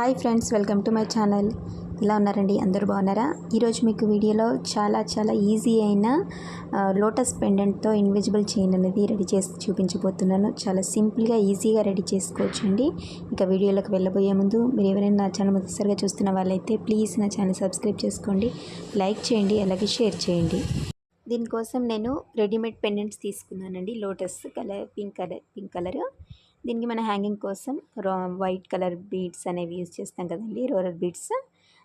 Hi friends, welcome to my channel. ఇలా ఉన్నారండి, అందరూ బాగున్నారా? ఈరోజు మీకు వీడియోలో చాలా ఈజీ అయిన లోటస్ పెండెంట్తో ఇన్విజిబుల్ చైన్ అనేది రెడీ చేసి చూపించబోతున్నాను. చాలా సింపుల్గా ఈజీగా రెడీ చేసుకోవచ్చండి. ఇక వీడియోలోకి వెళ్ళబోయే ముందు మీరు ఎవరైనా నా ఛానల్ మొదటిసారిగా చూస్తున్న వాళ్ళైతే ప్లీజ్ నా ఛానల్ సబ్స్క్రైబ్ చేసుకోండి, లైక్ చేయండి, అలాగే షేర్ చేయండి. దీనికోసం నేను రెడీమేడ్ పెండెంట్స్ తీసుకున్నానండి. Lotus colour pink colour. దీనికి మన హ్యాంగింగ్ కోసం వైట్ కలర్ బీడ్స్ అనేవి యూజ్ చేస్తాం కదండి, రోలర్ బీడ్స్,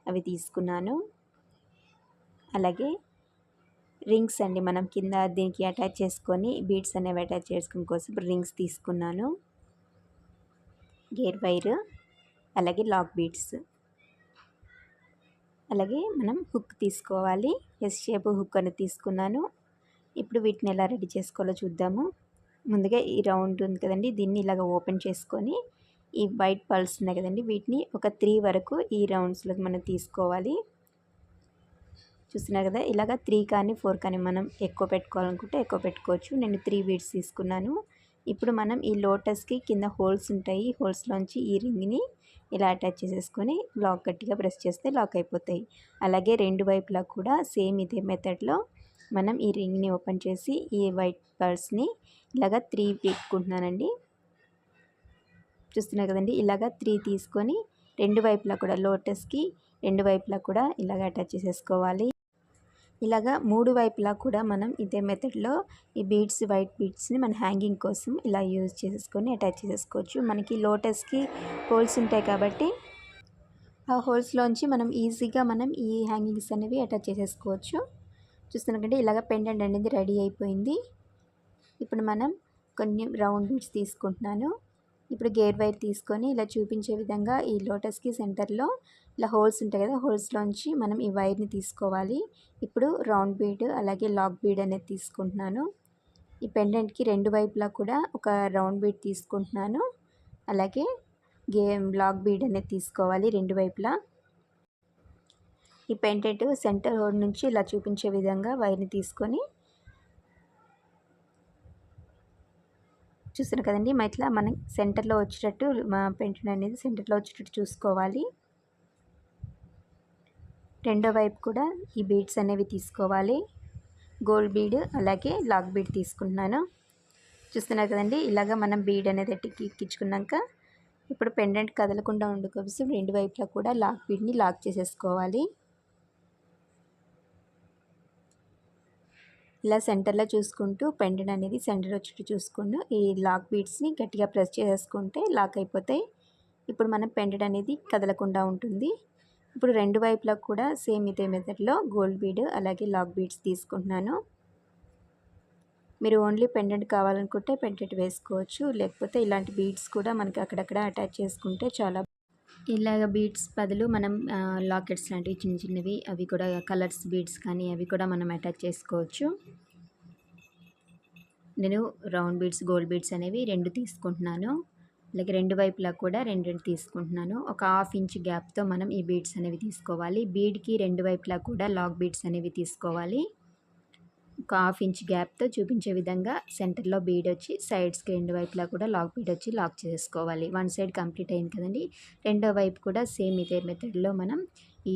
అవి తీసుకున్నాను. అలాగే రింగ్స్ అండి, మనం కింద దీనికి అటాచ్ చేసుకొని బీడ్స్ అనేవి అటాచ్ చేసుకునే కోసం రింగ్స్ తీసుకున్నాను. గేర్ వైర్, అలాగే లాక్ బీడ్స్, అలాగే మనం హుక్ తీసుకోవాలి. ఎస్ షేప్ హుక్ అనేది తీసుకున్నాను. ఇప్పుడు వీటిని ఎలా రెడీ చేసుకోవాలో చూద్దాము. ముందుగా ఈ రౌండ్ ఉంది కదండి, దీన్ని ఇలాగ ఓపెన్ చేసుకొని ఈ వైట్ పల్స్ ఉన్నాయి కదండి, వీటిని ఒక 3 వరకు ఈ రౌండ్స్లోకి మనం తీసుకోవాలి. చూస్తున్నారు కదా, ఇలాగ 3 కానీ 4 కానీ మనం ఎక్కువ పెట్టుకోవాలనుకుంటే ఎక్కువ పెట్టుకోవచ్చు. నేను 3 బీడ్స్ తీసుకున్నాను. ఇప్పుడు మనం ఈ లోటస్కి కింద హోల్స్ ఉంటాయి, హోల్స్లోంచి ఈ రింగ్ని ఇలా అటాచ్ చేసేసుకొని లాక్ గట్టిగా ప్రెస్ చేస్తే లాక్ అయిపోతాయి. అలాగే రెండు వైపులా కూడా సేమ్ ఇదే మెథడ్లో మనం ఈ రింగ్ని ఓపెన్ చేసి ఈ వైట్ పర్స్ని ఇలాగ 3 పెట్టుకుంటున్నానండి. చూస్తున్నారు కదండి, ఇలాగ 3 తీసుకొని రెండు వైపులా కూడా లోటస్కి రెండు వైపులా కూడా ఇలాగ అటాచ్ చేసేసుకోవాలి. ఇలాగ 3 వైపులా కూడా మనం ఇదే మెథడ్లో ఈ బీడ్స్, వైట్ బీడ్స్ని మన హ్యాంగింగ్ కోసం ఇలా యూజ్ చేసేసుకొని అటాచ్ చేసేసుకోవచ్చు. మనకి లోటస్కి హోల్స్ ఉంటాయి కాబట్టి ఆ హోల్స్లోంచి మనం ఈజీగా ఈ హ్యాంగింగ్స్ అనేవి అటాచ్ చేసేసుకోవచ్చు. చూస్తున్నకంటే ఇలాగ పెండెంట్ అనేది రెడీ అయిపోయింది. ఇప్పుడు మనం కొన్ని రౌండ్ బీడ్స్ తీసుకుంటున్నాను. ఇప్పుడు గేర్ వైర్ తీసుకొని ఇలా చూపించే విధంగా ఈ లోటస్కి సెంటర్లో ఇలా హోల్స్ ఉంటాయి కదా, హోల్స్లోంచి మనం ఈ వైర్ని తీసుకోవాలి. ఇప్పుడు రౌండ్ బీడ్ అలాగే లాక్ బీడ్ అనేది తీసుకుంటున్నాను. ఈ పెండెంట్కి రెండు వైపులా కూడా ఒక రౌండ్ బీడ్ తీసుకుంటున్నాను. అలాగే లాక్ బీడ్ అనేది తీసుకోవాలి రెండు వైపులా. ఈ పెండెంట్ సెంటర్ హోల్ నుంచి ఇలా చూపించే విధంగా వైర్ని తీసుకొని చూస్తున్నారు కదండి, ఇట్లా మనం సెంటర్లో వచ్చేటట్టు మా పెండెంట్ అనేది సెంటర్లో వచ్చేటట్టు చూసుకోవాలి. రెండో వైపు కూడా ఈ బీడ్స్ అనేవి తీసుకోవాలి. గోల్డ్ బీడ్ అలాగే లాక్ బీడ్ తీసుకుంటున్నాను. చూస్తున్నారు కదండి, ఇలాగ మనం బీడ్ అనేది ఎక్కించుకున్నాక ఇప్పుడు పెండెంట్ కదలకుండా ఉండే కోసం రెండు వైపులా కూడా లాక్ బీడ్ని లాక్ చేసేసుకోవాలి. ఇలా సెంటర్లో చూసుకుంటూ పెండెంట్ అనేది సెంటర్ వచ్చేట్టు చూసుకుంటూ ఈ లాక్ బీడ్స్ని గట్టిగా ప్రెస్ చేసుకుంటే లాక్ అయిపోతాయి. ఇప్పుడు మనం పెండెంట్ అనేది కదలకుండా ఉంటుంది. ఇప్పుడు రెండు వైపులా కూడా సేమ్ ఇదే మెథడ్లో గోల్డ్ బీడ్ అలాగే లాక్ బీడ్స్ తీసుకుంటున్నాను. మీరు ఓన్లీ పెండెంట్ కావాలనుకుంటే పెండెంట్ వేసుకోవచ్చు, లేకపోతే ఇలాంటి బీడ్స్ కూడా మనకి అక్కడక్కడ అటాచ్ చేసుకుంటే చాలా. ఇలాగ బీడ్స్ బదులు మనం లాకెట్స్ లాంటివి చిన్నవి అవి కూడా కలర్స్ బీడ్స్ కానీ అవి కూడా మనం అటాచ్ చేసుకోవచ్చు. నేను రౌండ్ బీడ్స్, గోల్డ్ బీడ్స్ అనేవి 2 తీసుకుంటున్నాను. అలాగే రెండు వైపులా కూడా రెండు తీసుకుంటున్నాను. ఒక 1/2 ఇంచ్ గ్యాప్తో మనం ఈ బీడ్స్ అనేవి తీసుకోవాలి. బీడ్కి రెండు వైపులా కూడా లాక్ బీడ్స్ అనేవి తీసుకోవాలి. ఒక 1/2 ఇంచ్ గ్యాప్తో చూపించే విధంగా సెంటర్లో బీడ్ వచ్చి సైడ్స్కి రెండు వైపులా కూడా లాక్ బీడ్ వచ్చి లాక్ చేసుకోవాలి. వన్ సైడ్ కంప్లీట్ అయింది కదండి, రెండో వైపు కూడా సేమ్ ఇదే మెథడ్లో మనం ఈ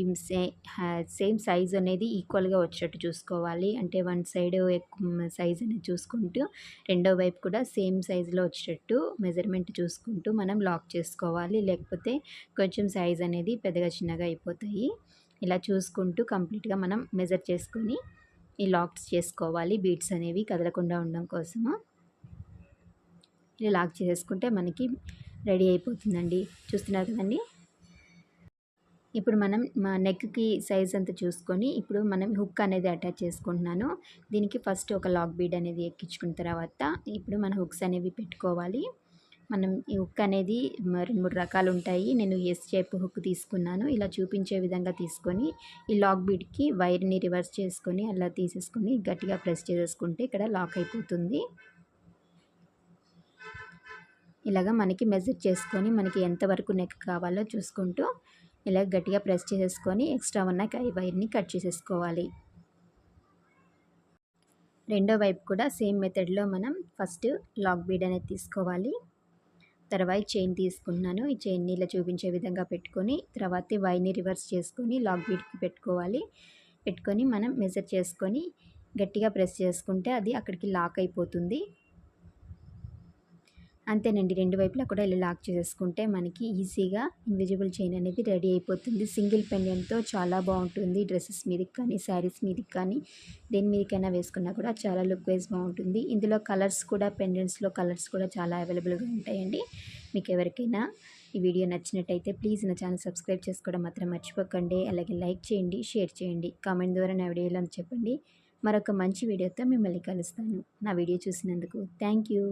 సేమ్ సైజ్ అనేది ఈక్వల్గా వచ్చేటట్టు చూసుకోవాలి. అంటే వన్ సైడ్ ఎక్కువ సైజ్ అనేది చూసుకుంటూ రెండో వైపు కూడా సేమ్ సైజులో వచ్చేటట్టు మెజర్మెంట్ చూసుకుంటూ మనం లాక్ చేసుకోవాలి. లేకపోతే కొంచెం సైజ్ అనేది పెద్దగా చిన్నగా అయిపోతాయి. ఇలా చూసుకుంటూ కంప్లీట్గా మనం మెజర్ చేసుకొని ఈ లాక్స్ చేసుకోవాలి. బీడ్స్ అనేవి కదలకుండా ఉండడం కోసము ఇలా లాక్ చేసుకుంటే మనకి రెడీ అయిపోతుందండి. చూస్తున్నారు కదండి, ఇప్పుడు మనం మా నెక్కి సైజ్ అంతా చూసుకొని ఇప్పుడు మనం హుక్ అనేది అటాచ్ చేసుకుంటున్నాను. దీనికి ఫస్ట్ ఒక లాక్ బీడ్ అనేది ఎక్కించుకున్న తర్వాత ఇప్పుడు మన హుక్స్ అనేవి పెట్టుకోవాలి. మనం ఈ హుక్ అనేది 2-3 రకాలు ఉంటాయి. నేను ఎస్ షేప్ హుక్ తీసుకున్నాను. ఇలా చూపించే విధంగా తీసుకొని ఈ లాక్ బీడ్కి వైర్ని రివర్స్ చేసుకొని అలా తీసేసుకొని గట్టిగా ప్రెస్ చేసేసుకుంటే ఇక్కడ లాక్ అయిపోతుంది. ఇలాగ మనకి మెజర్ చేసుకొని మనకి ఎంతవరకు నెక్ కావాలో చూసుకుంటూ ఇలా గట్టిగా ప్రెస్ చేసేసుకొని ఎక్స్ట్రా ఉన్న వైర్ని కట్ చేసేసుకోవాలి. రెండో వైపు కూడా సేమ్ మెథడ్లో మనం ఫస్ట్ లాక్ బీడ్ అనేది తీసుకోవాలి. తర్వాత చైన్ తీసుకున్నాను. ఈ చైన్‌ని ఇలా చూపించే విధంగా పెట్టుకొని తర్వాత వైని రివర్స్ చేసుకొని లాక్ బీడ్‌కి పెట్టుకోవాలి. పెట్టుకొని మనం మెజర్ చేసుకొని గట్టిగా ప్రెస్ చేసుకుంటే అది అక్కడికి లాక్ అయిపోతుంది. అంతేనండి. 2 వైపులా కూడా ఇలా లాక్ చేసేసుకుంటే మనకి ఈజీగా ఇన్విజిబుల్ చైన్ అనేది రెడీ అయిపోతుంది. సింగిల్ పెండెంట్‌తో చాలా బావుంటుంది. డ్రెసెస్ మీదకి కానీ, శారీస్ మీదకి కానీ దేని మీదకైనా వేసుకున్నా కూడా చాలా లుక్ వైస్ బావుంటుంది. ఇందులో కలర్స్ కూడా పెండెంట్స్‌లో కలర్స్ కూడా చాలా అవైలబుల్‌గా ఉంటాయండి. మీకు ఎవరికైనా ఈ వీడియో నచ్చినట్టయితే ప్లీజ్ నా ఛానల్ సబ్స్క్రైబ్ చేసుకోవడం మాత్రం మర్చిపోకండి. అలాగే లైక్ చేయండి, షేర్ చేయండి. కామెంట్ ద్వారా నా వీడియో ఎలా ఉందో చెప్పండి. మరొక మంచి వీడియోతో మిమ్మల్ని కలుస్తాను. నా వీడియో చూసినందుకు థ్యాంక్ యూ.